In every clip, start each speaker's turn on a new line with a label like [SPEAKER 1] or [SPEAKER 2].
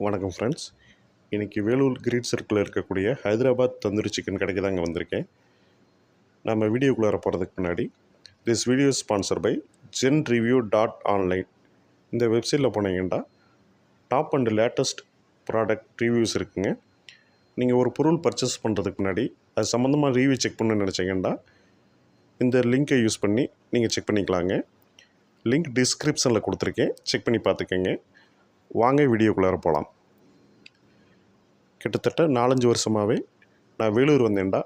[SPEAKER 1] வணக்கம் ஃப்ரெண்ட்ஸ். இன்றைக்கி வேலூர் கிரீட் சர்க்கிளில் இருக்கக்கூடிய ஹைதராபாத் தந்தூரி சிக்கன் கடைக்கு தாங்க வந்திருக்கேன். நம்ம வீடியோக்குள்ளார போகிறதுக்கு முன்னாடி this video sponsor by genreview.online. இந்த வெப்சைட்டில் போனீங்கன்னா top and latest product reviews இருக்குங்க. நீங்கள் ஒரு பொருள் பர்ச்சேஸ் பண்ணுறதுக்கு முன்னாடி அது சம்மந்தமாக ரிவ்யூ செக் பண்ணணும்னு நினச்சிங்கன்னா இந்த லிங்க்கை யூஸ் பண்ணி நீங்கள் செக் பண்ணிக்கலாங்க. லிங்க் டிஸ்கிரிப்ஷனில் கொடுத்துருக்கேன், செக் பண்ணி பார்த்துக்கங்க. வாங்க வீடியோக்குள்ளார போகலாம். கிட்டத்தட்ட 4-5 வருஷமாகவே நான் வேலூர் வந்தேன்டா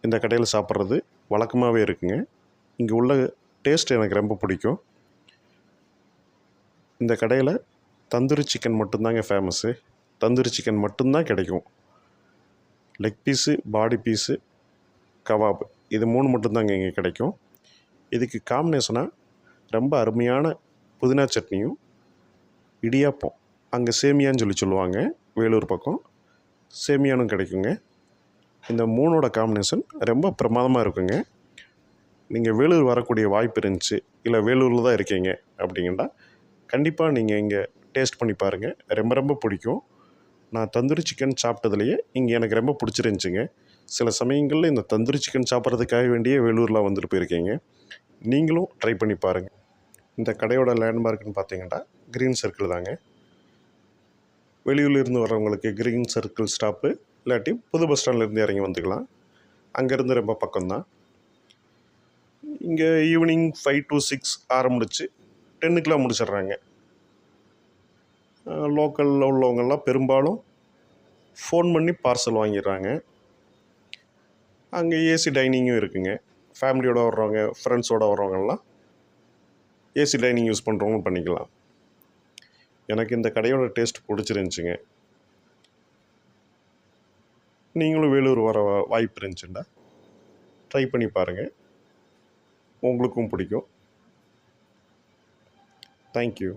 [SPEAKER 1] இந்த கடையில் சாப்பிட்றது வழக்கமாகவே இருக்குங்க. இங்கே உள்ள டேஸ்ட் எனக்கு ரொம்ப பிடிக்கும். இந்த கடையில் தந்தூரி சிக்கன் மட்டும்தாங்க ஃபேமஸ்ஸு. தந்தூரி சிக்கன் மட்டும்தான் கிடைக்கும். லெக் பீஸு, பாடி பீஸு, கபாப் இது 3 மட்டும்தாங்க இங்கே கிடைக்கும். இதுக்கு காம்பினேஷனாக ரொம்ப அருமையான புதினா சட்னியும் இடியாப்பம், அங்கே சேமியான்னு சொல்லுவாங்க, வேலூர் பக்கம் சேமியானும் கிடைக்குங்க. இந்த 3ஓட காம்பினேஷன் ரொம்ப பிரமாதமாக இருக்குங்க. நீங்கள் வேலூர் வரக்கூடிய வாய்ப்பு இருந்துச்சு, இல்லை வேலூரில் தான் இருக்கீங்க அப்படிங்கன்னா கண்டிப்பாக நீங்கள் இங்கே டேஸ்ட் பண்ணி பாருங்கள். ரொம்ப ரொம்ப பிடிக்கும். நான் தந்தூரி சிக்கன் சாப்பிட்டதுலையே இங்கே எனக்கு ரொம்ப பிடிச்சிருந்துச்சிங்க. சில சமயங்களில் இந்த தந்தூரி சிக்கன் சாப்பிட்றதுக்காக வேண்டியே வேலூரில் வந்துட்டு போயிருக்கீங்க. நீங்களும் ட்ரை பண்ணி பாருங்கள். இந்த கடையோட லேண்ட்மார்க்குன்னு பார்த்தீங்கன்னா க்ரீன் சர்க்கிள் தாங்க. வெளியூர்லேருந்து வரவங்களுக்கு க்ரீன் சர்க்கிள் ஸ்டாப்பு, இல்லாட்டி புது பஸ் ஸ்டாண்ட்லேருந்து இறங்கி வந்துக்கலாம். அங்கேருந்து ரொம்ப பக்கம்தான். இங்கே ஈவினிங் 5 to 6 ஆரம்பிச்சு 10க்குலாம் முடிச்சிடுறாங்க. லோக்கலில் உள்ளவங்கெல்லாம் பெரும்பாலும் ஃபோன் பண்ணி பார்சல் வாங்கிடுறாங்க. அங்கே ஏசி டைனிங்கும் இருக்குங்க. ஃபேமிலியோடு வர்றவங்க, ஃப்ரெண்ட்ஸோடு வர்றவங்கெல்லாம் ஏசி டைனிங் யூஸ் பண்ணுறவங்க பண்ணிக்கலாம். எனக்கு இந்த கடையோட டேஸ்ட் பிடிச்சிருந்துச்சிங்க. நீங்களும் வேலூர் வர வாய்ப்பு இருந்துச்சுன்னா ட்ரை பண்ணி பாருங்கள், உங்களுக்கும் பிடிக்கும். தேங்க்யூ.